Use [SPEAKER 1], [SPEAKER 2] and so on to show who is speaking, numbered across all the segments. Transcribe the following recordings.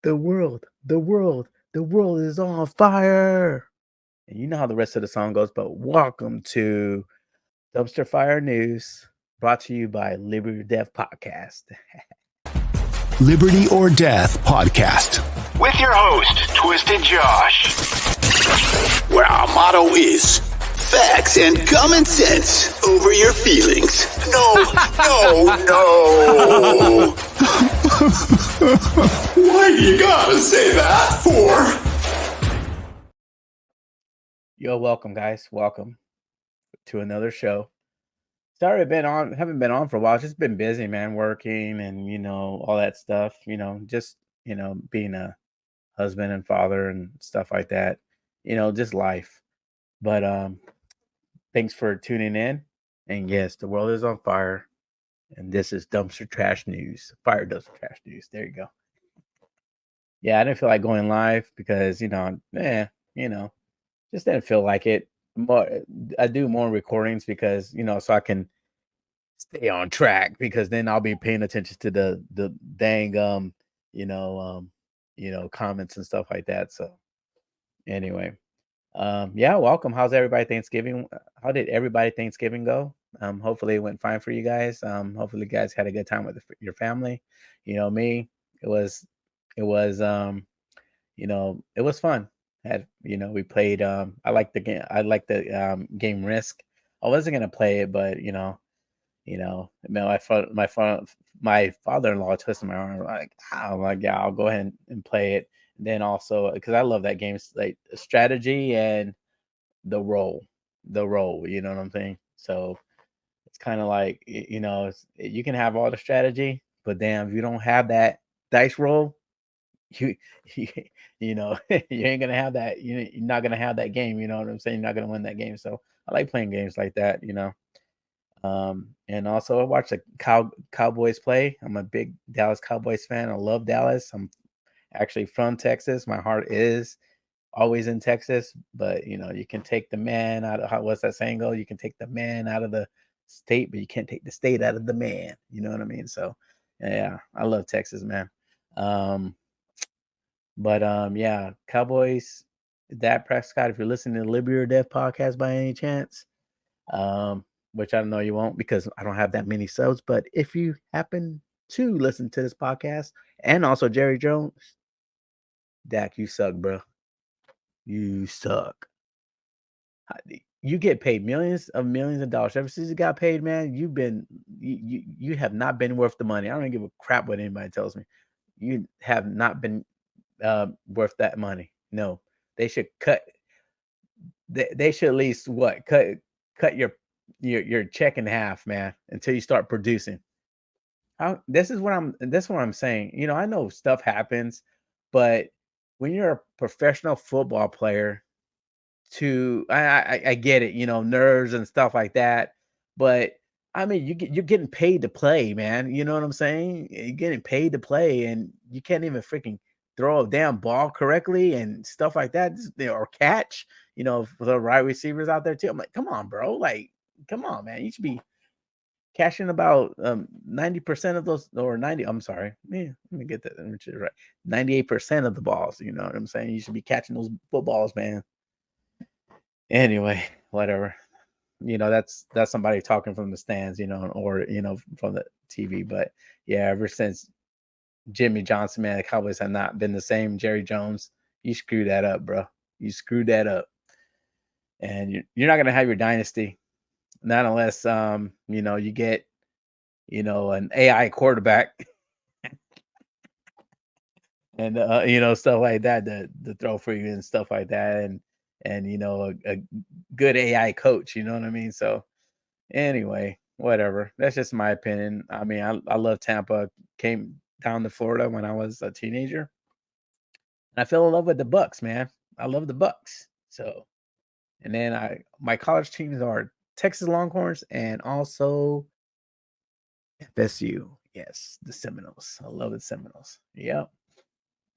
[SPEAKER 1] The world is on fire. And you know how the rest of the song goes, but welcome to Dumpster Fire News, brought to you by Liberty Death Podcast.
[SPEAKER 2] Liberty or Death Podcast.
[SPEAKER 3] With your host, Twisted Josh.
[SPEAKER 2] Where our motto is facts and common sense over your feelings. No. Why do you gotta say that for?
[SPEAKER 1] Yo, welcome, guys. Welcome to another show. Haven't been on for a while. Just been busy, man, working and all that stuff. Just being a husband and father and stuff like that. Just life. But thanks for tuning in. And yes, the world is on fire. And this is Dumpster Trash News. Fire Dumpster Trash News. There you go. Yeah, I didn't feel like going live because, just didn't feel like it. I do more recordings because, so I can stay on track, because then I'll be paying attention to the dang comments and stuff like that. So anyway, yeah, welcome. How's everybody Thanksgiving? How did everybody Thanksgiving go? Hopefully it went fine for you guys. Hopefully you guys had a good time with your family. Me, it was it was fun. We played. I like the game. I like the game Risk. I wasn't gonna play it, but my father-in-law twisted my arm. I'm like, yeah, I'll go ahead and play it. And then also because I love that game, it's like strategy and the role. You know what I'm saying? So it's kind of like you can have all the strategy, but damn, if you don't have that dice roll, you you, you ain't gonna have that. You're not gonna have that game. You know what I'm saying? You're not gonna win that game. So I like playing games like that. And also I watch the Cowboys play. I'm a big Dallas Cowboys fan. I love Dallas. I'm actually from Texas. My heart is always in Texas, but you can take the man out of what's that saying go? You can take the man out of the state, but you can't take the state out of the man. You know what I mean? So yeah, I love Texas, man. But yeah, Cowboys, Dak Prescott, if you're listening to the Liberty or Death podcast by any chance, which I know you won't because I don't have that many subs, but if you happen to listen to this podcast, and also Jerry Jones, Dak, you suck, bro. You suck. You get paid millions of dollars. Ever since you got paid, man, you have not been worth the money. I don't give a crap what anybody tells me. You have not been worth that money. No, they should cut. They should at least cut your check in half, man, until you start producing. This is what I'm saying. I know stuff happens, but when you're a professional football player, I get it, nerves and stuff like that, but I mean, you're getting paid to play, man. You know what I'm saying? You're getting paid to play, and you can't even freaking throw a damn ball correctly and stuff like that, or catch. For the right receivers out there too. I'm like, come on, bro. Like, come on, man. You should be catching about 90% of those, or 90. I'm sorry. Yeah, let me get that right. 98% of the balls. You know what I'm saying? You should be catching those footballs, man. Anyway, whatever. That's somebody talking from the stands, or from the TV. But yeah, ever since Jimmy Johnson, man, the Cowboys have not been the same. Jerry Jones, you screwed that up, bro. You screwed that up, and you're not gonna have your dynasty, not unless you get an AI quarterback and stuff like that to throw for you and stuff like that, and a good AI coach. You know what I mean? So anyway, whatever. That's just my opinion. I mean, I love Tampa. Came down to Florida when I was a teenager, and I fell in love with the Bucks, man. I love the Bucks. So, and then my college teams are Texas Longhorns and also FSU. Yes, the Seminoles. I love the Seminoles. Yep.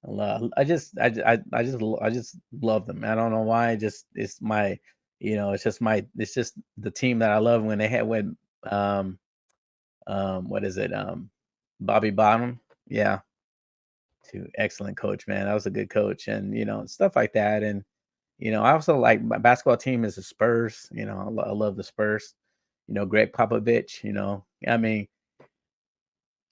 [SPEAKER 1] I just love them. I don't know why. It's my, it's just the team that I love when they had what is it? Bobby Bottom. Yeah. Excellent coach, man. That was a good coach, and stuff like that. And I also like my basketball team is the Spurs. I love the Spurs. Greg Popovich. I mean,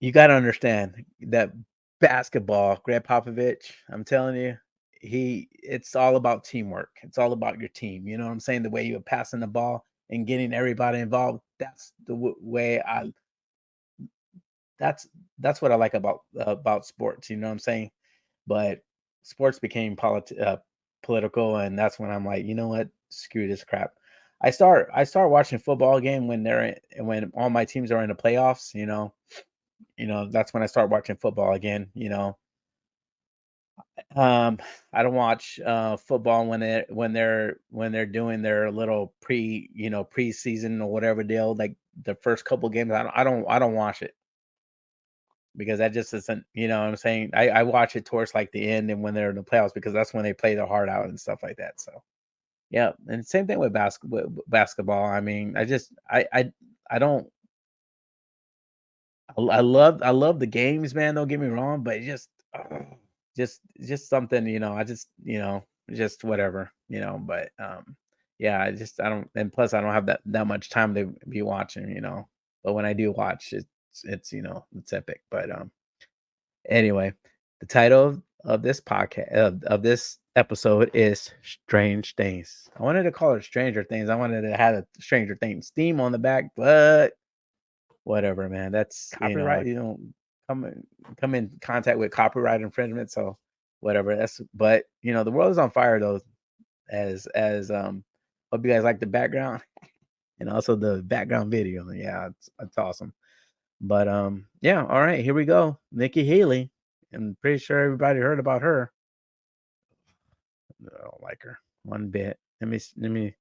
[SPEAKER 1] you got to understand that basketball, Greg Popovich. I'm telling you, it's all about teamwork. It's all about your team. You know what I'm saying? The way you're passing the ball and getting everybody involved. That's the way I that's what I like about sports. You know what I'm saying? But sports became political, and that's when I'm like, you know what? Screw this crap. I start watching football again when all my teams are in the playoffs. That's when I start watching football again. Um, I don't watch football when they're doing their little preseason or whatever deal, like the first couple games. I don't watch it because that just isn't, what I'm saying. I watch it towards like the end and when they're in the playoffs because that's when they play their heart out and stuff like that. So yeah, and same thing with basketball. I mean, I don't I love the games, man. Don't get me wrong, but just something, just whatever, But yeah, I don't, and plus I don't have that much time to be watching, But when I do watch, it's epic. But anyway, the title of this podcast of this episode is Strange Things. I wanted to call it Stranger Things. I wanted to have a Stranger Things theme on the back, but whatever, man. That's copyright. Come in contact with copyright infringement. So whatever. But the world is on fire though. As hope you guys like the background and also the background video. Yeah, it's awesome. But yeah, all right, here we go. Nikki Haley. I'm pretty sure everybody heard about her. I don't like her one bit. Let me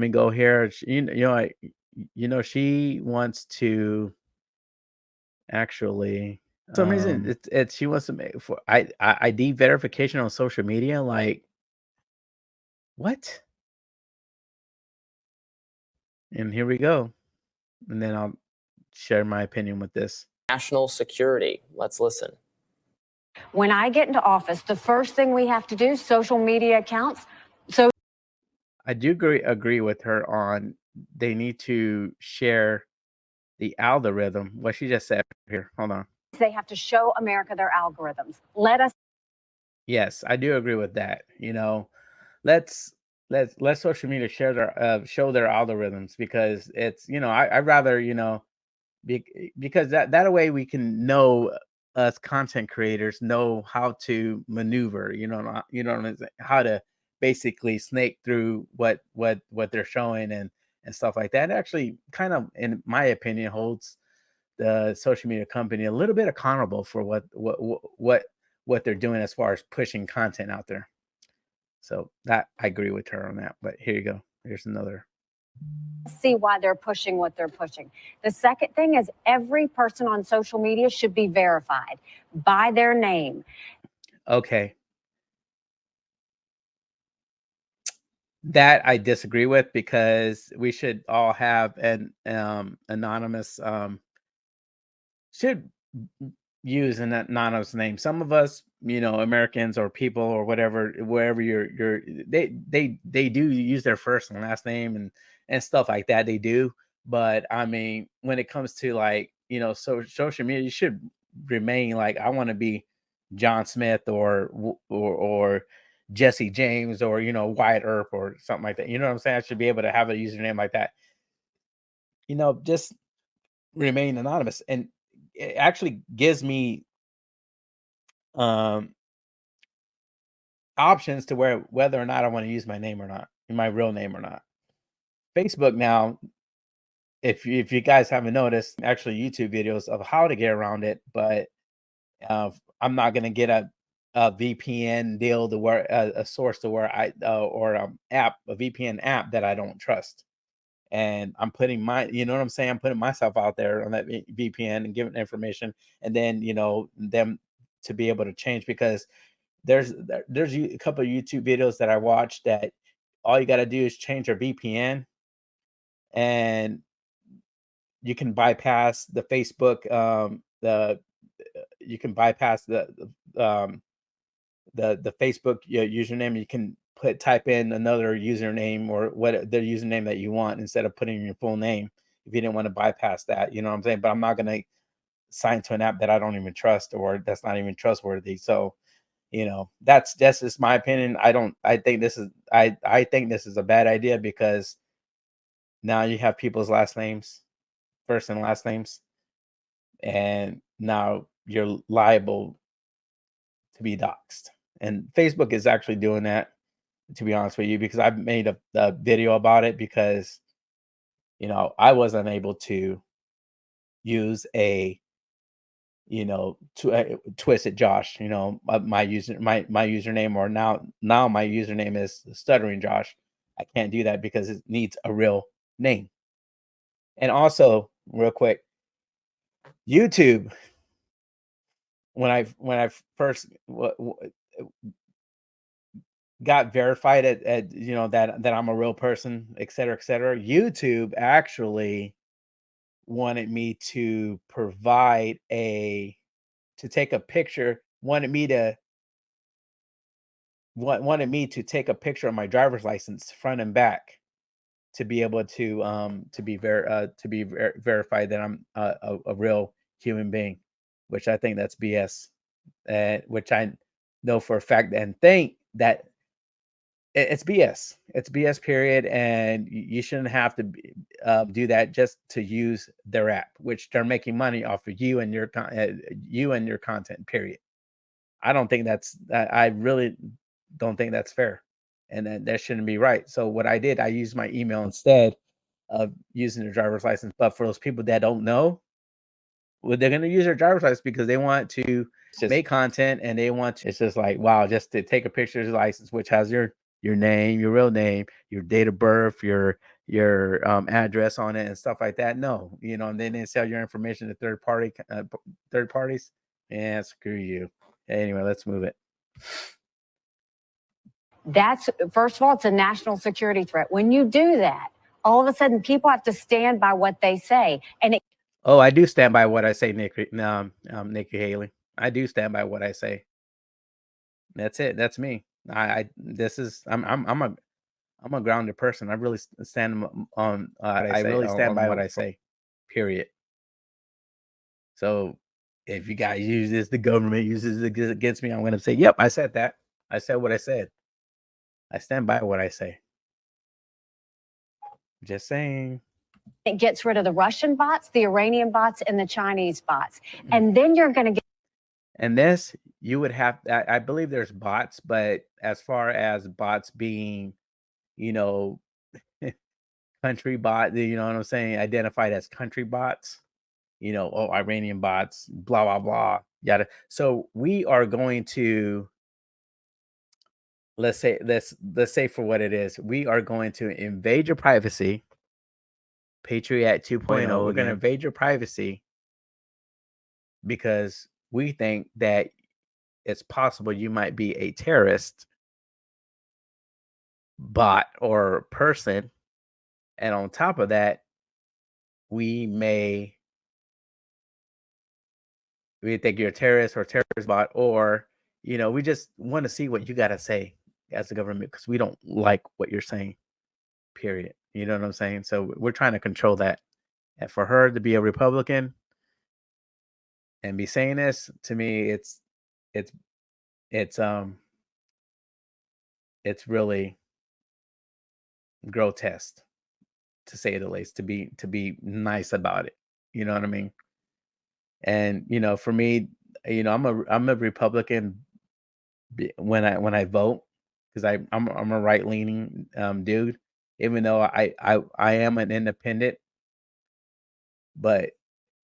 [SPEAKER 1] go here. She wants to actually for some reason it's she wants to make for ID verification on social media. Like what? And here we go. And then I'll share my opinion with this.
[SPEAKER 4] National security. Let's listen.
[SPEAKER 5] When I get into office, the first thing we have to do, social media accounts. So
[SPEAKER 1] I do agree with her on they need to share the algorithm. What she just said here. Hold on.
[SPEAKER 5] they have to show America their algorithms. Let us.
[SPEAKER 1] Yes, I do agree with that. Let's let social media share their show their algorithms because it's I'd rather because that way we can know us content creators know how to maneuver, how to basically snake through what they're showing and stuff like that. It actually kind of, in my opinion, holds the social media company a little bit accountable for what they're doing as far as pushing content out there. So that I agree with her on that. But here you go. Here's another.
[SPEAKER 5] See why they're pushing what they're pushing. The second thing is every person on social media should be verified by their name.
[SPEAKER 1] Okay. That I disagree with because we should all have an anonymous should use an anonymous name. Some of us, Americans or people or whatever, wherever they do use their first and last name and stuff like that. They do, but I mean, when it comes to like social media, you should remain like I want to be John Smith or Jesse James or Wyatt Earp or something like that. You know what I'm saying? I should be able to have a username like that. Just remain anonymous, and it actually gives me options to whether or not I want to use my name or not, my real name or not. Facebook now, if you guys haven't noticed, actually YouTube videos of how to get around it, but I'm not gonna get a VPN deal to where a source to where or a VPN app that I don't trust. And I'm putting you know what I'm saying? I'm putting myself out there on that VPN and giving information, and then them to be able to change because there's a couple of YouTube videos that I watched that all you got to do is change your VPN, and you can bypass the Facebook you can bypass the Facebook username. You can type in another username or what the username that you want instead of putting in your full name if you didn't want to bypass that. You know what I'm saying? But I'm not gonna sign to an app that I don't even trust or that's not even trustworthy. So, that's just my opinion. I think this is I think this is a bad idea because now you have people's last names, first and last names, and now you're liable to be doxxed. And Facebook is actually doing that, to be honest with you, because I've made a video about it because I wasn't able to use a twisted Josh, my username, or now my username is stuttering Josh. I can't do that because it needs a real name. And also, real quick, YouTube, when I first got verified at that I'm a real person, et cetera, YouTube actually wanted me to provide to take a picture, wanted me to take a picture of my driver's license front and back to be able to be verified that I'm a real human being, which I think that's BS. Which I know for a fact and think that it's BS. It's BS period, and you shouldn't have to do that just to use their app, which they're making money off of you and your content. Period. I don't think I really don't think that's fair, and that shouldn't be right. So what I did, I used my email instead of using their driver's license. But for those people that don't know, well, they're going to use their driver's license because they want to make content and they want to. It's just like, wow, just to take a picture of your license, which has your name, your real name, your date of birth, your address on it and stuff like that. No, and then they sell your information to third parties. Yeah, screw you. Anyway, let's move it.
[SPEAKER 5] That's, first of all, it's a national security threat. When you do that, all of a sudden people have to stand by what they say. And
[SPEAKER 1] Oh, I do stand by what I say, Nikki Haley. I do stand by what I say. That's it. That's me. I'm a grounded person. I really stand on I really stand by what I say. Period. So if you guys use this, the government uses it against me, I'm going to say, yep, I said that. I said what I said. I stand by what I say. Just saying.
[SPEAKER 5] it gets rid of the Russian bots, the Iranian bots, and the Chinese bots. And then you're going to get.
[SPEAKER 1] And this, you would have, I believe there's bots, but as far as bots being, country bot, you know what I'm saying, identified as country bots, Iranian bots, blah, blah, blah, yada. So we are going to, let's say for what it is, we are going to invade your privacy. Patriot 2.0, we're going to invade your privacy because we think that it's possible you might be a terrorist bot or person. And on top of that, we think you're a terrorist or terrorist bot, or, we just want to see what you got to say as the government because we don't like what you're saying, period. You know what I'm saying? So we're trying to control that. And for her to be a Republican and be saying this, to me, it's really grotesque, to say the least, to be nice about it. You know what I mean? And for me, I'm a Republican when I vote because I'm a right leaning dude, even though I am an independent, but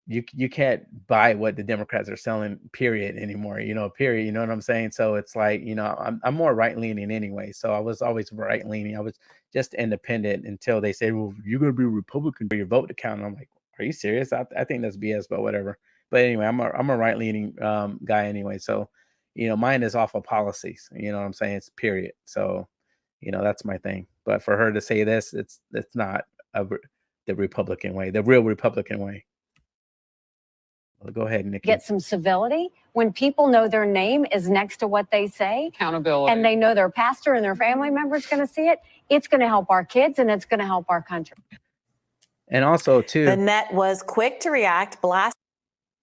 [SPEAKER 1] you can't buy what the Democrats are selling, period, anymore. Period. You know what I'm saying? So it's like, I'm more right leaning anyway. So I was always right leaning. I was just independent until they said, well, you're gonna be a Republican for your vote to count. And I'm like, are you serious? I think that's BS, but whatever. But anyway, I'm a right leaning guy anyway. So mine is off of policies. You know what I'm saying? It's period. So that's my thing. But for her to say this, it's not the Republican way, the real Republican way. Well, go ahead, Nikki.
[SPEAKER 5] Get some civility. When people know their name is next to what they say,
[SPEAKER 6] Accountability.
[SPEAKER 5] and they know their pastor and their family members going to see it, it's going to help our kids and it's going to help our country.
[SPEAKER 1] And also, too,
[SPEAKER 7] The net was quick to react, blast.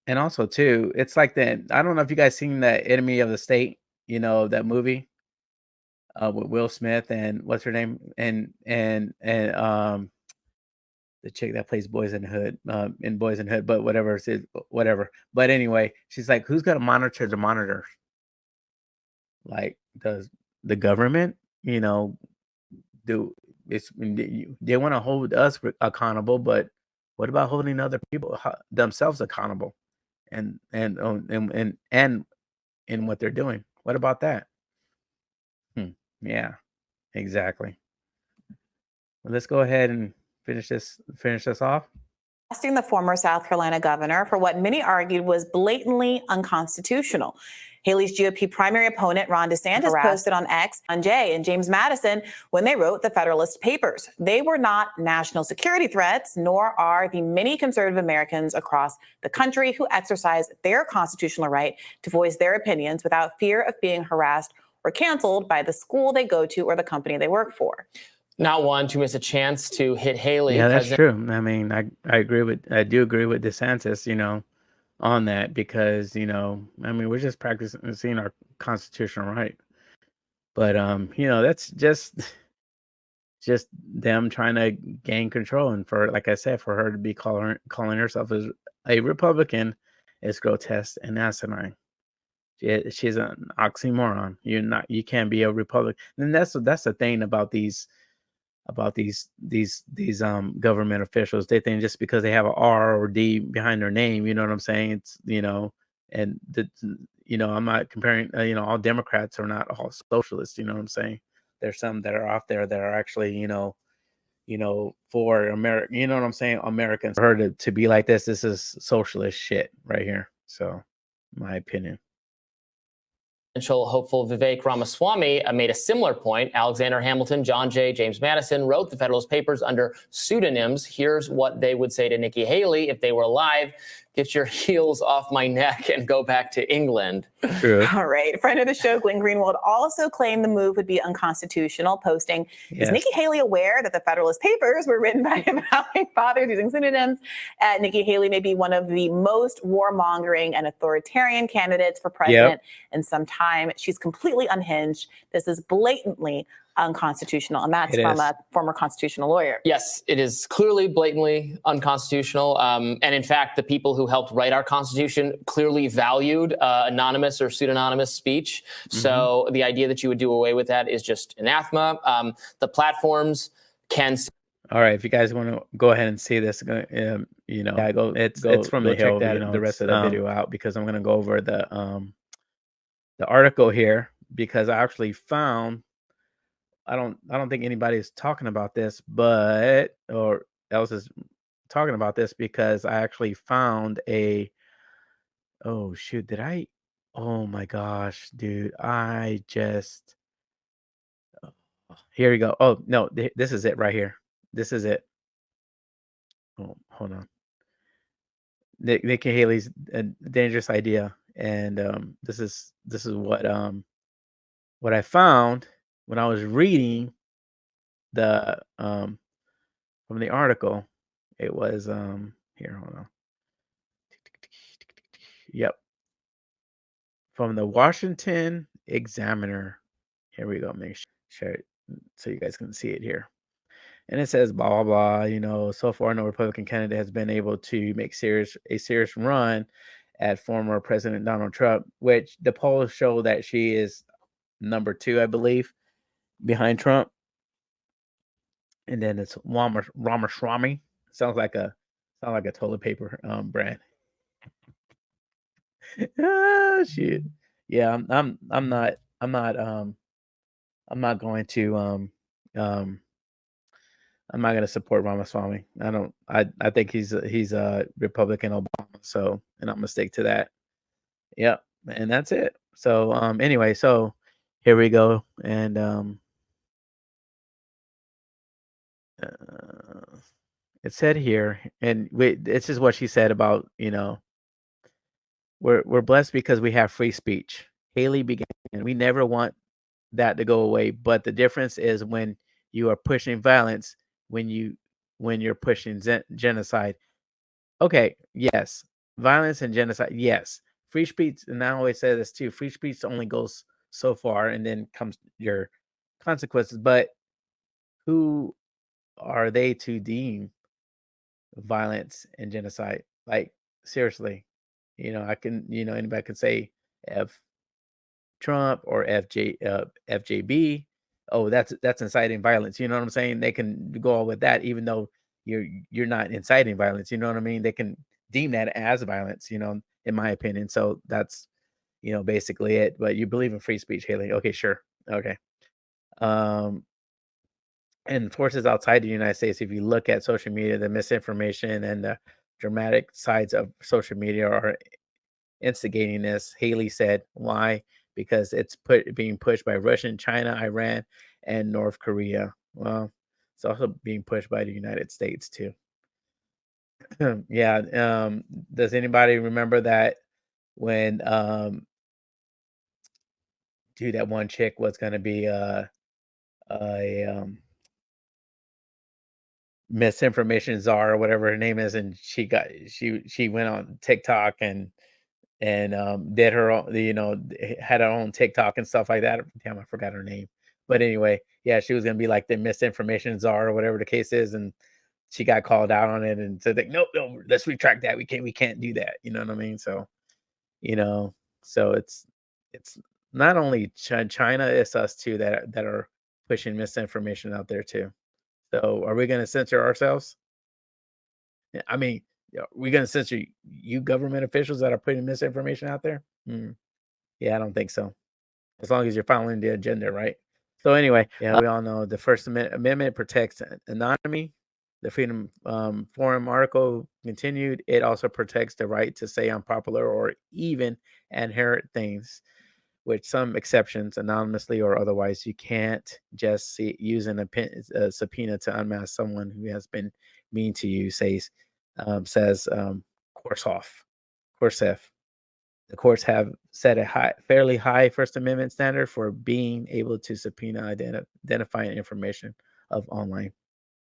[SPEAKER 1] And also, too, it's like that. I don't know if you guys seen that Enemy of the State, you know, that movie with Will Smith and what's her name? And the chick that plays Boys in the Hood, in Boys in the Hood, but whatever, whatever. But anyway, she's like, who's gonna monitor the monitors? Like, does the government, you know, do it's they want to hold us accountable, but what about holding other people themselves accountable and in what they're doing? What about that? Yeah, exactly. Well, let's go ahead and finish this off.
[SPEAKER 7] Blasting the former South Carolina governor for what many argued was blatantly unconstitutional. Haley's GOP primary opponent, Ron DeSantis, posted on X on Jay and James Madison when they wrote the Federalist Papers. They were not national security threats, nor are the many conservative Americans across the country who exercise their constitutional right to voice their opinions without fear of being harassed or canceled by the school they go to or the company they work for.
[SPEAKER 4] Not one to miss a chance to hit Haley.
[SPEAKER 1] Yeah, that's true. I mean, I do agree with DeSantis, you know, on that, because, you know, I mean, we're just practicing our constitutional right. But you know, that's just them trying to gain control, and for, like I said, for her to be calling herself as a Republican is grotesque and asinine. She's an oxymoron. You can't be a Republican. And that's the thing about these government officials. They think just because they have an R or D behind their name, you know what I'm saying? It's, you know, and you know, I'm not comparing, you know, all Democrats are not all socialists, you know what I'm saying? There's some that are out there that are actually, you know, for America, you know what I'm saying? Americans. For her to be like this is socialist shit right here. So, my opinion.
[SPEAKER 4] Hopeful Vivek Ramaswamy made a similar point. Alexander Hamilton, John Jay, James Madison wrote the Federalist Papers under pseudonyms. Here's what they would say to Nikki Haley if they were alive: get your heels off my neck and go back to England.
[SPEAKER 1] True.
[SPEAKER 7] All right. Friend of the show, Glenn Greenwald, also claimed the move would be unconstitutional, posting, Is Nikki Haley aware that the Federalist Papers were written by a founding fathers using pseudonyms? Nikki Haley may be one of the most warmongering and authoritarian candidates for president in some time. She's completely unhinged. This is blatantly unconstitutional. And that's from a former constitutional lawyer.
[SPEAKER 4] Yes, it is clearly blatantly unconstitutional. And in fact, the people who helped write our Constitution clearly valued anonymous or pseudonymous speech. Mm-hmm. So the idea that you would do away with that is just anathema. The platforms can... All
[SPEAKER 1] right, if you guys want to go ahead and see this, you know, it's from the Hill. Check that, you know, the rest of the video out, because I'm going to go over the article here, because I actually found... I don't think anybody is talking about this, or else is talking about this, because I actually found oh shoot, oh my gosh, dude, here we go. Oh no, this is it right here. This is it. Oh, hold on. Nikki Haley's a dangerous idea, and this is what I found when I was reading the from the article. It was here, hold on. Yep. From the Washington Examiner. Here we go. Make sure it so you guys can see it here. And it says blah blah blah, you know, so far no Republican candidate has been able to make a serious run at former President Donald Trump, which the polls show that she is number 2, I believe, behind Trump. And then it's Ramaswamy. Sounds like a toilet paper brand. Ah, shit. Yeah, I'm not going to I'm not going to support Ramaswamy. I think he's a Republican Obama, so, and I'm going to stick to that. Yep, and that's it. So anyway, so here we go, and it said here, and wait, this is what she said about, you know, we're blessed because we have free speech. Haley began, and we never want that to go away. But the difference is when you are pushing violence, when you're pushing genocide. Okay, yes, violence and genocide. Yes, free speech, and I always say this too. Free speech only goes so far, and then comes your consequences. But who are they to deem violence and genocide? Like, seriously, I can, anybody can say F Trump or FJB. Oh, that's inciting violence. You know what I'm saying? They can go all with that, even though you're not inciting violence. You know what I mean? They can deem that as violence. In my opinion. So that's basically it. But you believe in free speech, Haley? Okay, sure. Okay. Um, and forces outside the United States, if you look at social media, the misinformation and the dramatic sides of social media are instigating this. Haley said, why? Because it's being pushed by Russia, China, Iran, and North Korea. Well, it's also being pushed by the United States too. Yeah. Does anybody remember that when dude, that one chick was gonna be a misinformation czar or whatever her name is, and she went on TikTok and did her own, had her own TikTok and stuff like that. Damn, I forgot her name. But anyway, yeah, she was gonna be like the misinformation czar or whatever the case is, and she got called out on it and said, like, nope, no, let's retract that. We can't do that. You know what I mean? So, you know, so it's not only China, it's us too that are pushing misinformation out there too. So, are we gonna censor ourselves? Yeah, I mean, we gonna censor you government officials that are putting misinformation out there? Yeah, I don't think so. As long as you're following the agenda, right? So anyway, yeah, we all know the First Amendment protects anonymity. The Freedom Forum article continued. It also protects the right to say unpopular or even inherent things, with some exceptions, anonymously or otherwise. You can't just use a subpoena to unmask someone who has been mean to you, says Korsaff. The courts have set a fairly high First Amendment standard for being able to subpoena identifying information of online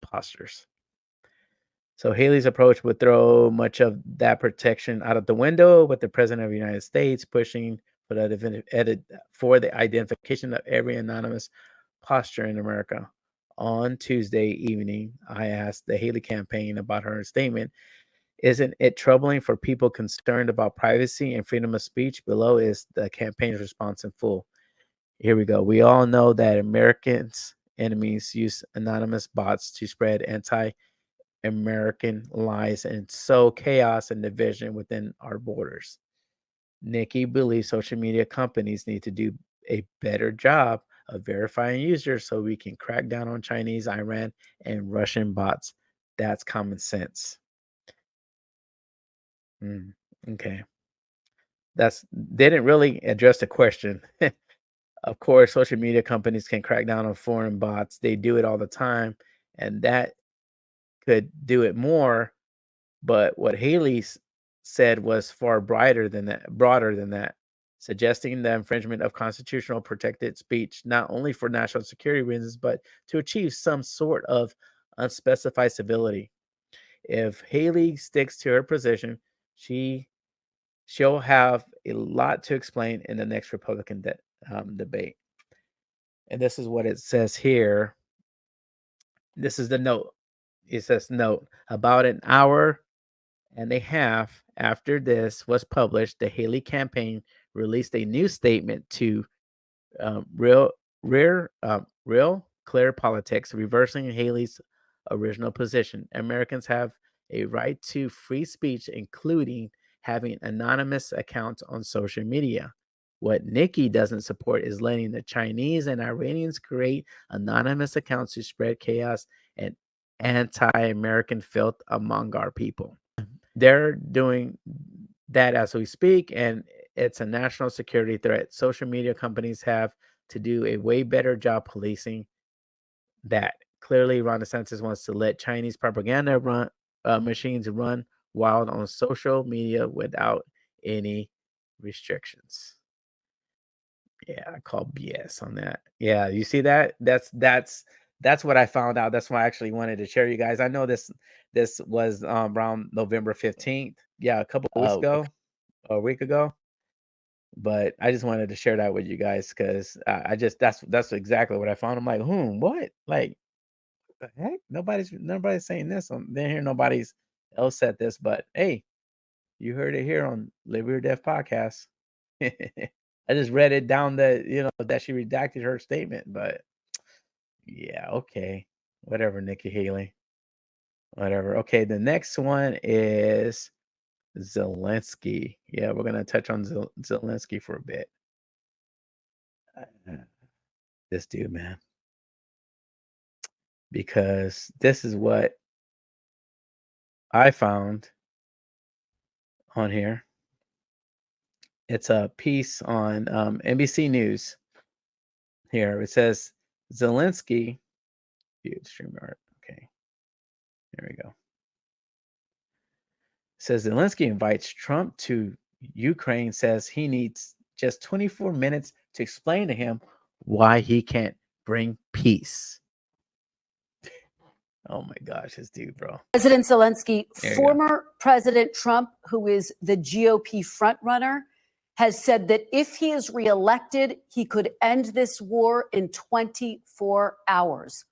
[SPEAKER 1] posters. So Haley's approach would throw much of that protection out of the window, with the President of the United States pushing for the identification of every anonymous posture in America. On Tuesday evening, I asked the Haley campaign about her statement. Isn't it troubling for people concerned about privacy and freedom of speech? Below is the campaign's response in full. Here we go. We all know that Americans' enemies use anonymous bots to spread anti-American lies and sow chaos and division within our borders. Nikki believes social media companies need to do a better job of verifying users so we can crack down on Chinese, Iran, and Russian bots. That's common sense. Okay. They didn't really address the question. Of course, social media companies can crack down on foreign bots. They do it all the time, and that could do it more. But what Haley said was far broader than that, suggesting the infringement of constitutional protected speech, not only for national security reasons, but to achieve some sort of unspecified civility. If Haley sticks to her position, she'll have a lot to explain in the next Republican debate. And this is what it says here. This is the note. It says, note, about an hour and a half after this was published, the Haley campaign released a new statement to real clear politics, reversing Haley's original position. Americans have a right to free speech, including having anonymous accounts on social media. What Nikki doesn't support is letting the Chinese and Iranians create anonymous accounts to spread chaos and anti-American filth among our people. They're doing that as we speak, and it's a national security threat. Social media companies have to do a way better job policing that. Clearly, Ron DeSantis wants to let Chinese propaganda machines run wild on social media without any restrictions. Yeah, I call BS on that. Yeah, you see that? That's what I found out. That's why I actually wanted to share you guys. I know this was around November 15th. Yeah, a couple of weeks ago, a week ago. But I just wanted to share that with you guys because I just that's exactly what I found. I'm like, what? Like, the heck? Nobody's saying this. Didn't hear nobody's else said this, but hey, you heard it here on Live Your Death podcast. I just read it down that she redacted her statement, but yeah, okay. Whatever, Nikki Haley. Whatever. Okay, the next one is Zelensky. Yeah, we're gonna touch on Zelensky for a bit. This dude, man. Because this is what I found on here. It's a piece on NBC News. Here it says Zelensky. View StreamYard. Okay, here we go. It says Zelensky invites Trump to Ukraine. Says he needs just 24 minutes to explain to him why he can't bring peace. Oh my gosh, this dude, bro.
[SPEAKER 6] President Zelensky, former President Trump, who is the GOP frontrunner, has said that if he is reelected, he could end this war in 24 hours.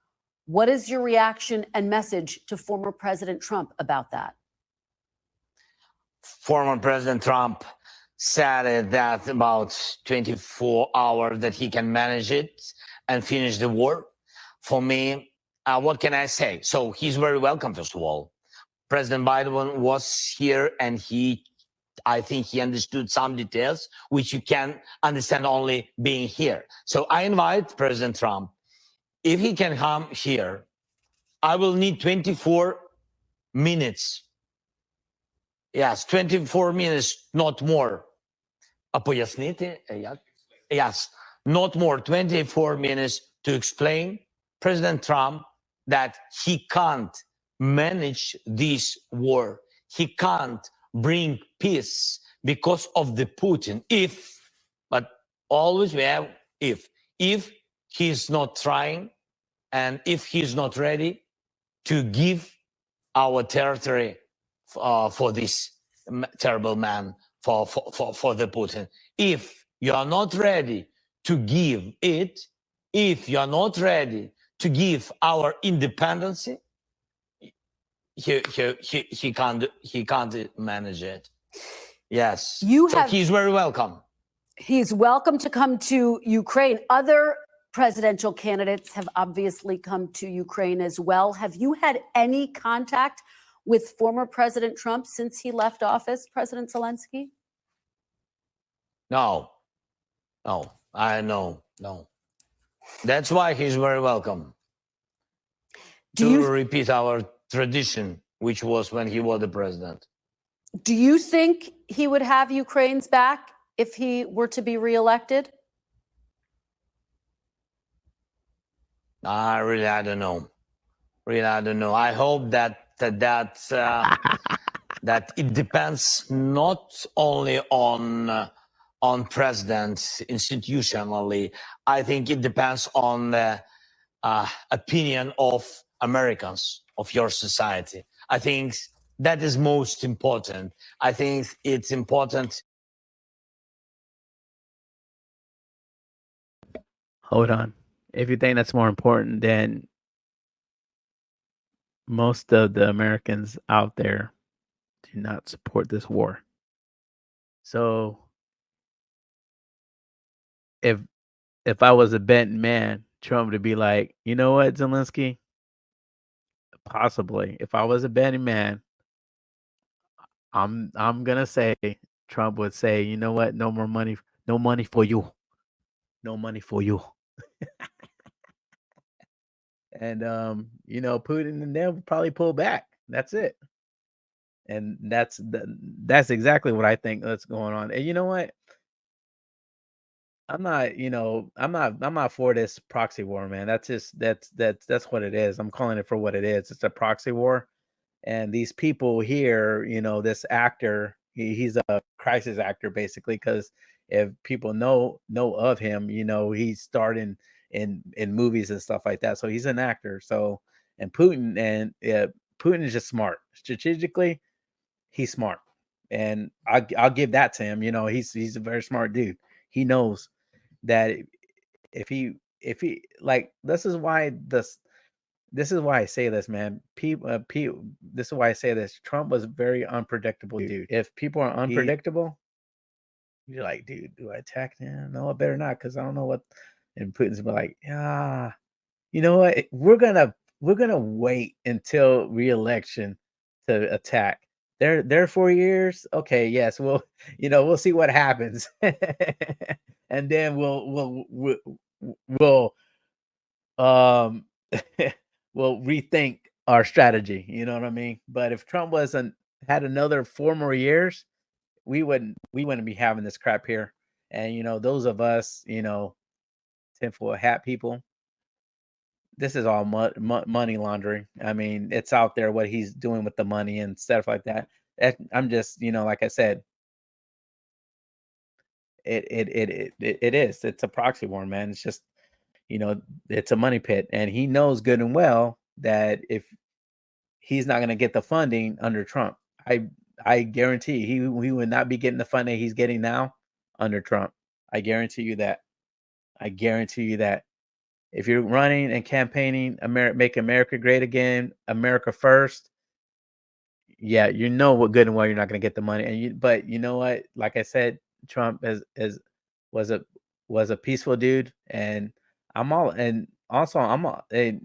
[SPEAKER 6] What is your reaction and message to former President Trump about that?
[SPEAKER 8] Former President Trump said that about 24 hours that he can manage it and finish the war. For me, what can I say? So he's very welcome, first of all. President Biden was here and I think he understood some details, which you can understand only being here. So I invite President Trump, if he can come here, I will need 24 minutes. Yes, 24 minutes, not more. Пояснити? Yes, not more, 24 minutes to explain President Trump that he can't manage this war. He can't bring peace because of the Putin. But always we have if he's not trying and if he's not ready to give our territory for this terrible man, for the Putin. If you are not ready to give it, if you are not ready to give our independence, he can't manage it. Yes, he's very welcome.
[SPEAKER 6] He's welcome to come to Ukraine. Other presidential candidates have obviously come to Ukraine as well. Have you had any contact with former President Trump since he left office, President Zelensky?
[SPEAKER 8] No. That's why he's very welcome. To repeat our tradition, which was when he was the president.
[SPEAKER 6] Do you think he would have Ukraine's back if he were to be reelected?
[SPEAKER 8] I don't know. I don't know. I hope that it depends not only on presidents institutionally. I think it depends on the opinion of Americans, of your society. I think that is most important. I think it's important.
[SPEAKER 1] Hold on. If you think that's more important, then most of the Americans out there do not support this war. So if I was a betting man, Trump would be like, you know what, Zelensky? Possibly. If I was a betting man, I'm gonna say Trump would say, you know what, no more money, no money for you. No money for you. And Putin and them would probably pull back. That's it. And that's exactly what I think that's going on. And you know what? I'm not for this proxy war, man. That's what it is. I'm calling it for what it is. It's a proxy war. And these people here, this actor, he's a crisis actor basically, because if people know of him, he's starring in movies and stuff like that. So he's an actor. So and Putin is just smart strategically. He's smart, and I'll give that to him. He's a very smart dude. He knows that if he like this is why I say this, man. This is why I say this. Trump was a very unpredictable dude. If people are unpredictable, you're like, dude, do I attack him? No, I better not, because I don't know what. And Putin's be like, yeah, you know what? We're gonna wait until re-election to attack. They're 4 years. Okay, yes, we'll see what happens, and then we'll um we'll rethink our strategy. You know what I mean? But if Trump wasn't had another 4 more years, we wouldn't be having this crap here. And those of us, tinfoil hat people, this is all money laundering. I mean, it's out there what he's doing with the money and stuff like that. I'm just, like I said, it is. It's a proxy war, man. It's just, it's a money pit, and he knows good and well that if he's not going to get the funding under Trump, I guarantee he would not be getting the funding he's getting now under Trump. I guarantee you that. I guarantee you that. If you're running and campaigning, make America great again, America first. Yeah, what good and well you're not going to get the money, but you know what? Like I said, Trump was a was a peaceful dude, and I'm all, and also I'm all, and,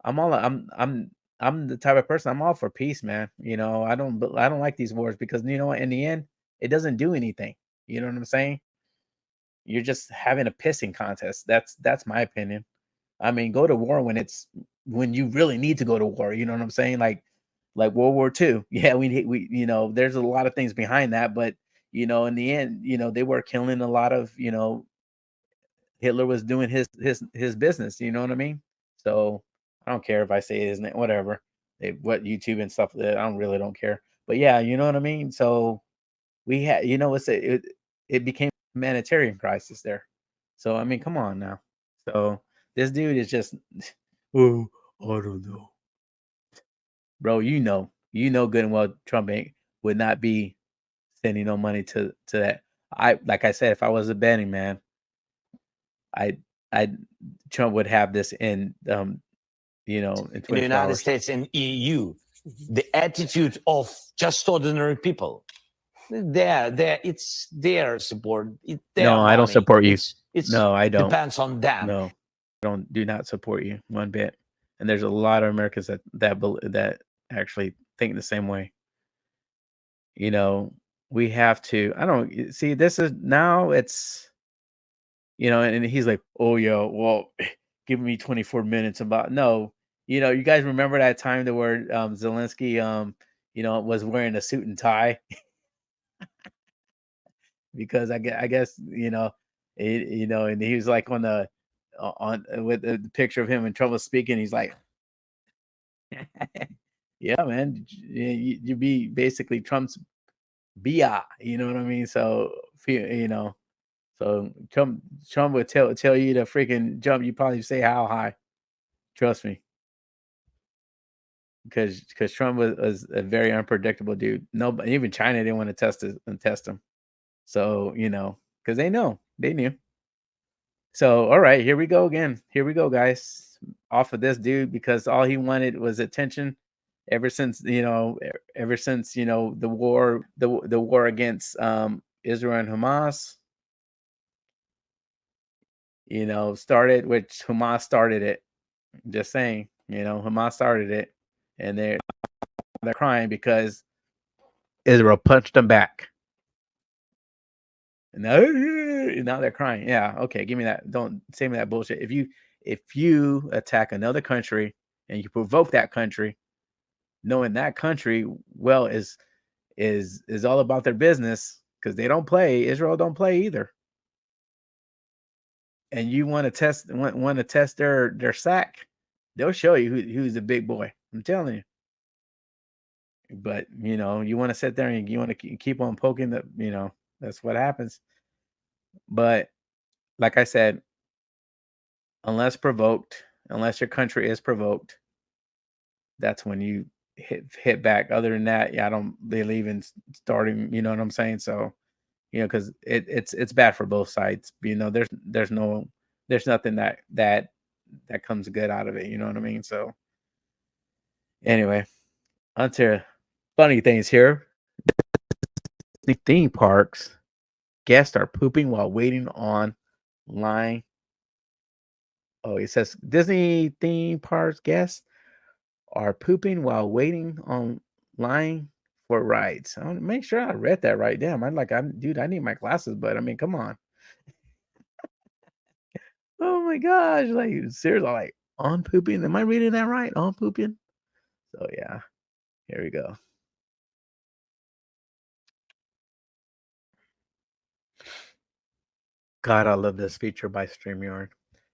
[SPEAKER 1] I'm all, I'm the type of person, I'm all for peace, man. I don't like these wars, because you know what? In the end, it doesn't do anything. You know what I'm saying? You're just having a pissing contest. That's my opinion. I mean, go to war when you really need to go to war. You know what I'm saying? Like World War II. Yeah, we there's a lot of things behind that, but in the end, they were killing a lot of Hitler was doing his business. You know what I mean? So I don't care if I say his name, whatever. What YouTube and stuff that I don't care. But yeah, you know what I mean. So we had, it became a humanitarian crisis there. So I mean, come on now. So this dude is just, oh, I don't know, bro. Good and well, Trump would not be sending no money to that. Like I said, if I was a betting man, I I Trump would have this in
[SPEAKER 8] in the
[SPEAKER 1] 24
[SPEAKER 8] United
[SPEAKER 1] hours.
[SPEAKER 8] States and EU, the attitude of just ordinary people. It's their support. It's their
[SPEAKER 1] No, I don't
[SPEAKER 8] money.
[SPEAKER 1] support you.
[SPEAKER 8] It's
[SPEAKER 1] No, I don't.
[SPEAKER 8] depends on them.
[SPEAKER 1] No, do not support you one bit. And there's a lot of Americans that actually think the same way. We have to. I don't see. This is now. It's and he's like, oh yeah, well, give me 24 minutes about no. You guys remember that time that where Zelensky was wearing a suit and tie because I guess and he was like on the on with the picture of him and Trump was speaking. He's like, yeah, man, you be basically Trump's BI. You know what I mean? So so Trump would tell you to freaking jump. You probably say how high. Trust me, because Trump was a very unpredictable dude. No, even China didn't want to test him. So because they knew. So all right, here we go again. Here we go, guys. Off of this dude, because all he wanted was attention. Ever since the war against Israel and Hamas, started, which Hamas started it. Just saying, Hamas started it, and they're crying because Israel punched them back. And now they're crying. Yeah, okay, give me that. Don't say me that bullshit. If you attack another country and you provoke that country, knowing that country well is all about their business, because they don't play. Israel don't play either. And you want to test their sack, they'll show you who's the big boy. I'm telling you. But you want to sit there and you want to keep on poking the, that's what happens. But like I said, unless unless your country is provoked, that's when you hit back. Other than that, yeah, I don't believe in starting. You know what I'm saying? So, because it's bad for both sides. There's nothing that comes good out of it. You know what I mean? So, anyway, onto funny things here. The theme parks guests are pooping while waiting on line. Oh, it says Disney theme parks guests are pooping while waiting on line for rides. I want to make sure I read that right. Damn, dude, I need my glasses, but I mean, come on. Oh my gosh, like seriously, like on pooping. Am I reading that right? On pooping. So yeah, here we go. God, I love this feature by StreamYard.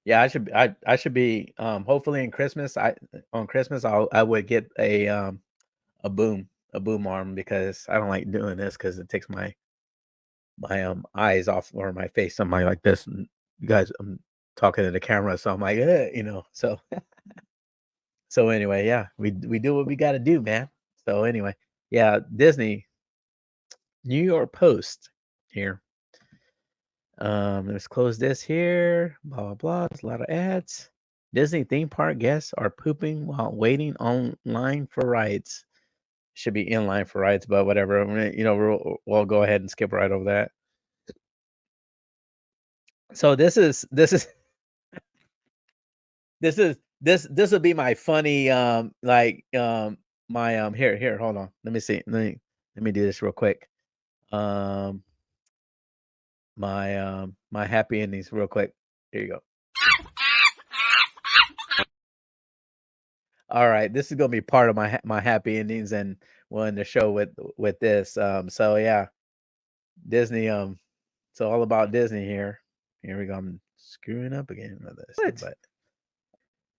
[SPEAKER 1] Yeah, I should be hopefully in Christmas. On Christmas I would get a boom arm, because I don't like doing this because it takes my eyes off, or my face, something like this. And you guys, I'm talking to the camera, so I'm like, so so anyway, yeah, we do what we got to do, man. So anyway, yeah, Disney, New York Post here. Let's close this here. Blah blah blah. There's a lot of ads. Disney theme park guests are pooping while waiting online for rides. Should be in line for rides, but whatever. We'll go ahead and skip right over that. So this is this will be my funny my here, hold on. Let me see. Let me do this real quick. My happy endings real quick. Here you go. All right, this is gonna be part of my happy endings, and we'll end the show with this. So yeah, Disney. It's all about Disney here. Here we go. I'm screwing up again with this, but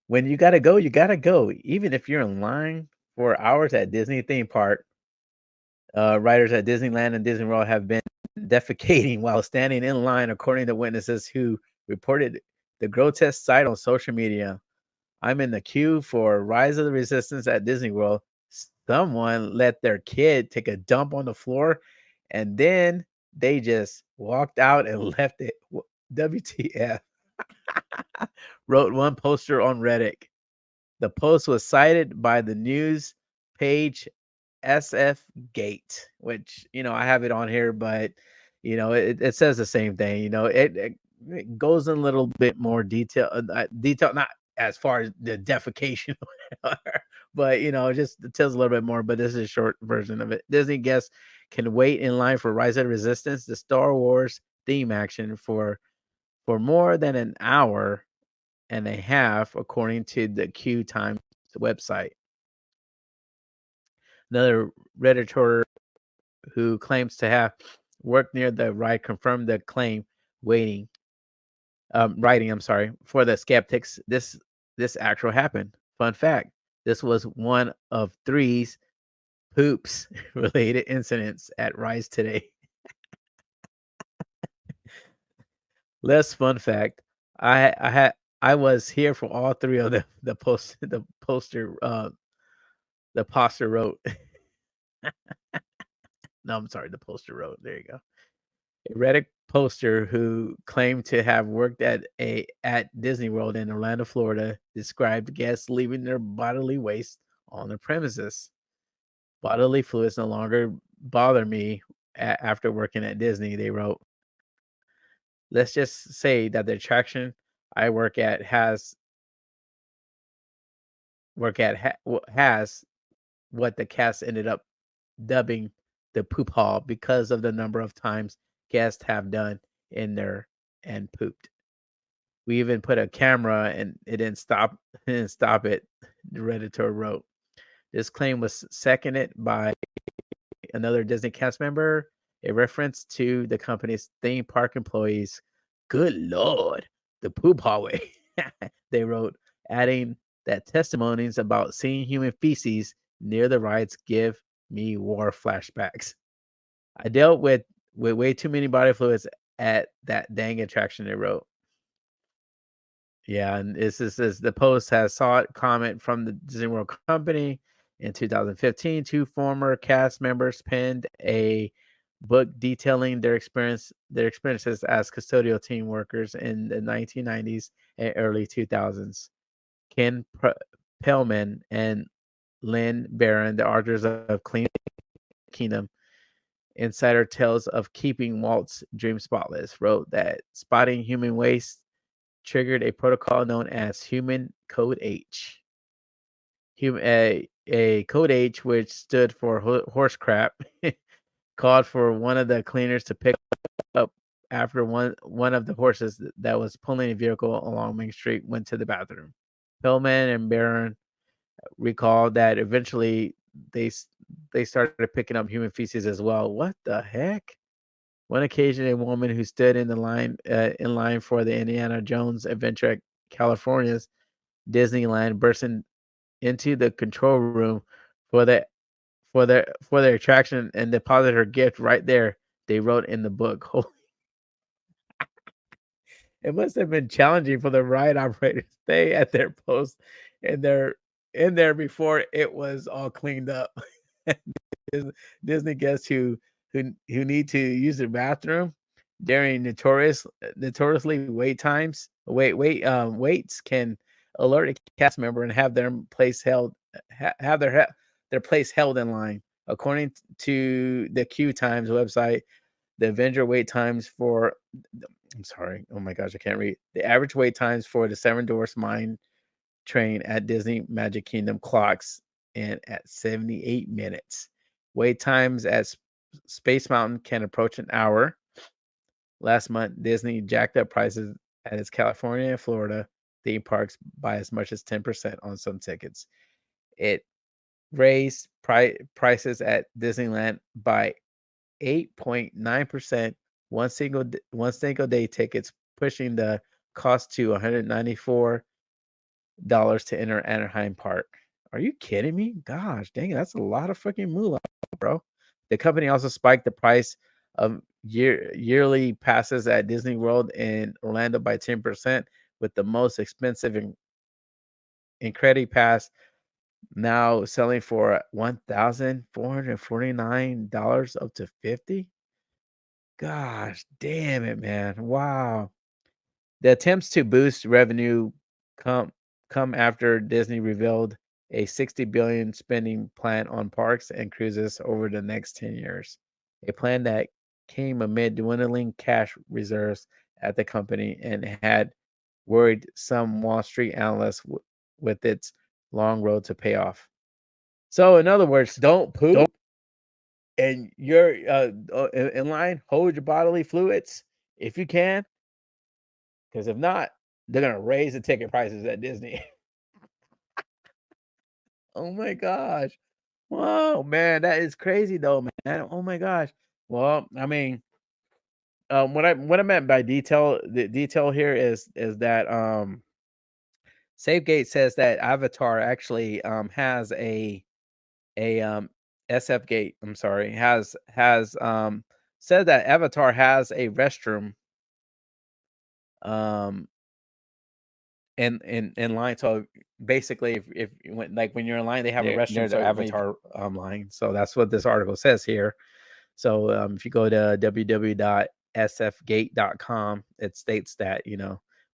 [SPEAKER 1] when you gotta go, you gotta go. Even if you're in line for hours at Disney theme park, riders at Disneyland and Disney World have been defecating while standing in line, according to witnesses who reported the grotesque sight on social media. I'm in the queue for Rise of the Resistance at Disney World. Someone let their kid take a dump on the floor, and then they just walked out and left it. WTF? Wrote one poster on Reddit. The post was cited by the news page SF Gate, which I have it on here, but it says the same thing. It goes in a little bit more detail, not as far as the defecation, but just it tells a little bit more. But this is a short version of it. Disney guests can wait in line for Rise of the Resistance, the Star Wars theme action, for more than an hour and a half, according to the Q Times website. Another Redditor who claims to have worked near the ride confirmed the claim, writing, for the skeptics. This actual happened. Fun fact: this was one of 3 poops related incidents at Rise today. Less fun fact: I was here for all 3 of the poster wrote. No, I'm sorry, the poster wrote. There you go. A Reddit poster who claimed to have worked at Disney World in Orlando, Florida, described guests leaving their bodily waste on the premises. Bodily fluids no longer bother me after working at Disney, they wrote. Let's just say that the attraction I work at has what the cast ended up dubbing the poop hall because of the number of times guests have done in there and pooped. We even put a camera and it didn't stop it, the Redditor wrote. This claim was seconded by another Disney cast member, a reference to the company's theme park employees. Good Lord, the poop hallway, they wrote, adding that testimonies about seeing human feces near the rides give me war flashbacks. I dealt with way too many body fluids at that dang attraction, they wrote. Yeah, and this is the Post has sought comment from the Disney World company in 2015. Two former cast members penned a book detailing their experiences as custodial team workers in the 1990s and early 2000s. Ken Pellman and Lynn Barron, the authors of Clean Kingdom, Insider Tales of Keeping Walt's Dream Spotless, wrote that spotting human waste triggered a protocol known as Human Code H. A Code H, which stood for horse crap, called for one of the cleaners to pick up after one of the horses that was pulling a vehicle along Main Street went to the bathroom. Pillman and Barron recalled that eventually they started picking up human feces as well. What the heck? One occasion, a woman who stood in line for the Indiana Jones adventure at California's Disneyland burst into the control room for their attraction and deposited her gift right there. They wrote in the book. It must have been challenging for the ride operators to stay at their post in there before it was all cleaned up. Disney guests who need to use the bathroom during notoriously waits can alert a cast member and have their place held have their place held in line. According to the Q Times website, the Avenger wait times for I'm sorry, oh my gosh, I can't read. The average wait times for the Seven Dwarfs Mine train at Disney Magic Kingdom clocks in at 78 minutes. Wait times at Space Mountain can approach an hour. Last month, Disney jacked up prices at its California and Florida theme parks by as much as 10% on some tickets. It raised prices at Disneyland by 8.9%. One single day tickets, pushing the cost to $194 to enter Anaheim Park. Are you kidding me? Gosh, dang it, that's a lot of fucking moolah, bro. The company also spiked the price of yearly passes at Disney World in Orlando by 10%, with the most expensive Incredi Pass now selling for $1,449 up to 50. Gosh, damn it, man. Wow. The attempts to boost revenue come after Disney revealed a $60 billion spending plan on parks and cruises over the next 10 years. A plan that came amid dwindling cash reserves at the company and had worried some Wall Street analysts with its long road to pay off. So, in other words, don't poop and you're in line. Hold your bodily fluids if you can, because if not, they're gonna raise the ticket prices at Disney. Oh my gosh! Whoa, man, that is crazy though, man. Oh my gosh. Well, I mean, what I meant by the detail here is that SafeGate says that Avatar actually has a SF Gate. I'm sorry, has said that Avatar has a restroom um in line. So basically, if when you're in line, they have a restroom. So Avatar line. So that's what this article says here. So if you go to www.sfgate.com, it states that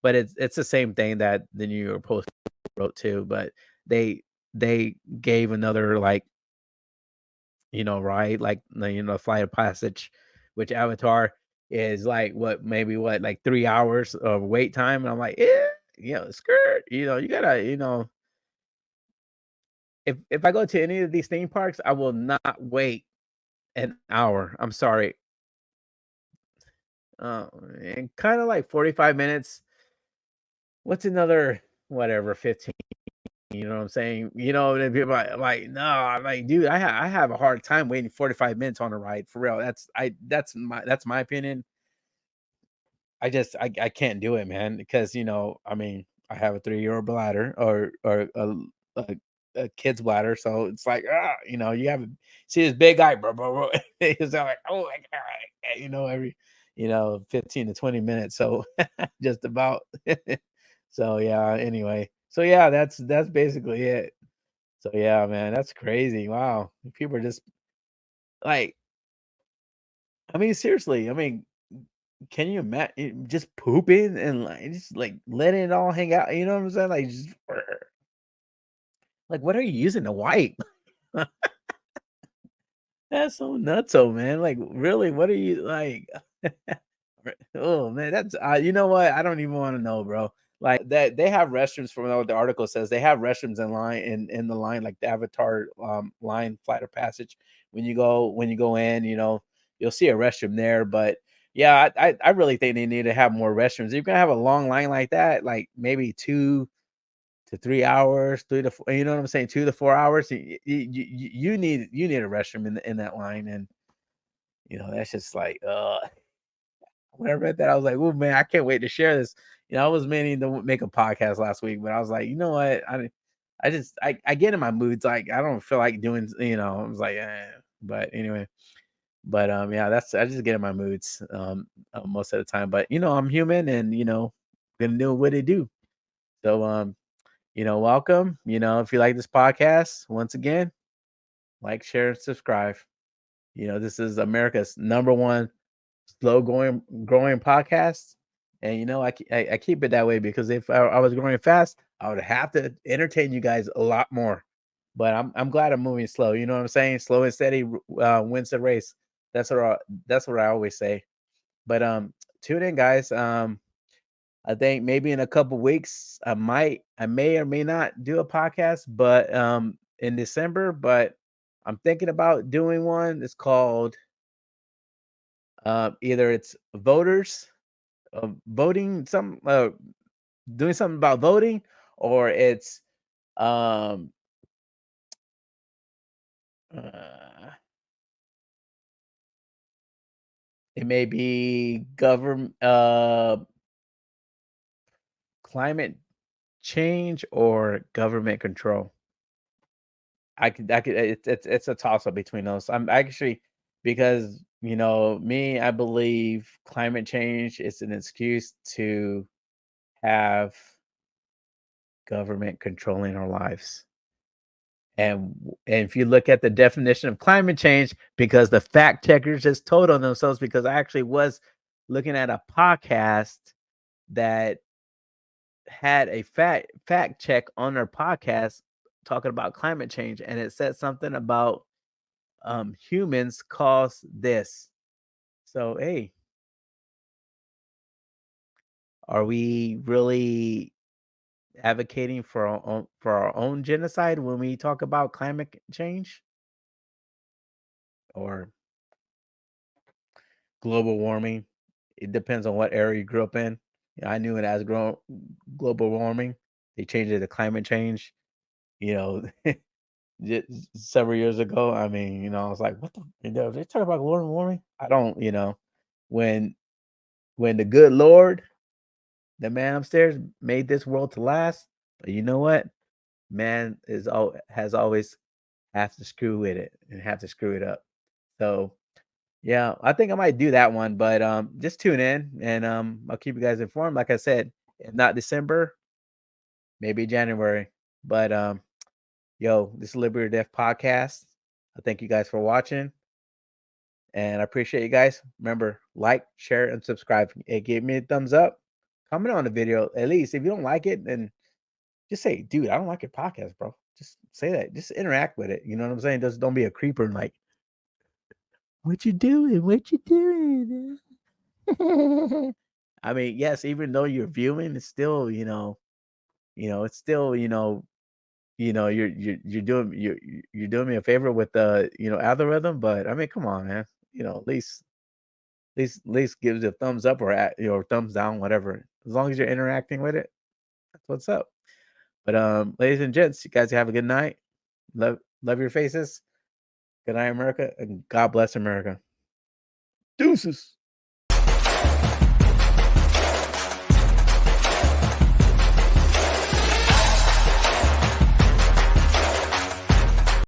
[SPEAKER 1] but it's the same thing that the New York Post wrote too. But they gave another right, Flight of Passage, which Avatar is like 3 hours of wait time, and I'm like, skirt, you gotta, if I go to any of these theme parks, I will not wait an hour. I'm sorry. And kind of like 45 minutes. What's another whatever 15? You know what I'm saying? And people like, no, I'm like, dude, I have a hard time waiting 45 minutes on a ride for real. That's my opinion. I can't do it, man, because I mean, I have a 3-year-old bladder or a a kid's bladder, so it's like, you have see this big guy, bro, bro, bro. It's like, oh my god, every 15 to 20 minutes. So just about. So yeah. Anyway, so yeah, that's basically it. So yeah, man, that's crazy. Wow, people are just like, I mean, seriously. I mean, can you imagine just pooping and like just like letting it all hang out? You know what I'm saying? Like, just, like, what are you using to wipe? That's so nutso, man. Like, really, what are you like? Oh man, that's you know what? I don't even want to know, bro. Like that they have restrooms from what the article says. They have restrooms in line in the line, like the Avatar line flight of passage. When you go in, you'll see a restroom there. But yeah, I really think they need to have more restrooms. If you're gonna have a long line like that, like maybe 2 to 3 hours, 3 to 4, you know what I'm saying, 2 to 4 hours. You need a restroom in that line, and that's just like when I read that, I was like, oh man, I can't wait to share this. I was meaning to make a podcast last week, but I was like, you know what? I get in my moods. Like, I don't feel like doing, I was like, but anyway, but yeah, I just get in my moods most of the time. But I'm human, and gonna do what they do. So welcome. If you like this podcast, once again, like, share, and subscribe. This is America's #1 growing podcast. And I keep it that way because if I was growing fast, I would have to entertain you guys a lot more. But I'm glad I'm moving slow. You know what I'm saying? Slow and steady wins the race. That's what I always say. But tune in, guys. I think maybe in a couple weeks I may or may not do a podcast, but in December. But I'm thinking about doing one. It's called either it's voters voting some doing something about voting, or it's um uh, it may be government climate change or government control. I could it's a toss up between those. I'm actually, because me, I believe climate change is an excuse to have government controlling our lives. And if you look at the definition of climate change, because the fact checkers just told on themselves, because I actually was looking at a podcast that had a fact check on their podcast talking about climate change, and it said something about humans cause this. So hey, are we really advocating for our own genocide when we talk about climate change or global warming? It depends on what area you grew up in. I knew it as global warming. They changed it to climate change. You know, several years ago. I mean, I was like, what the? They talk about global warming. I don't. When the good Lord, the man upstairs, made this world to last. But you know what? Man has always have to screw with it and have to screw it up. So yeah, I think I might do that one, but just tune in, and I'll keep you guys informed. Like I said, if not December, maybe January. But yo, this is Liberty or Death podcast. I thank you guys for watching, and I appreciate you guys. Remember, like, share, and subscribe. It gave me a thumbs up. Comment on the video. At least if you don't like it, then just say, dude, I don't like your podcast, bro. Just say that. Just interact with it. You know what I'm saying? Just don't be a creeper and like, what you doing? What you doing? I mean, yes, even though you're viewing, it's still, it's still, you're doing me a favor with the, algorithm. But I mean, come on, man. At least gives you a thumbs up, or thumbs down, whatever. As long as you're interacting with it, that's what's up. But ladies and gents, you guys have a good night. Love your faces. Good night, America, and God bless America. Deuces.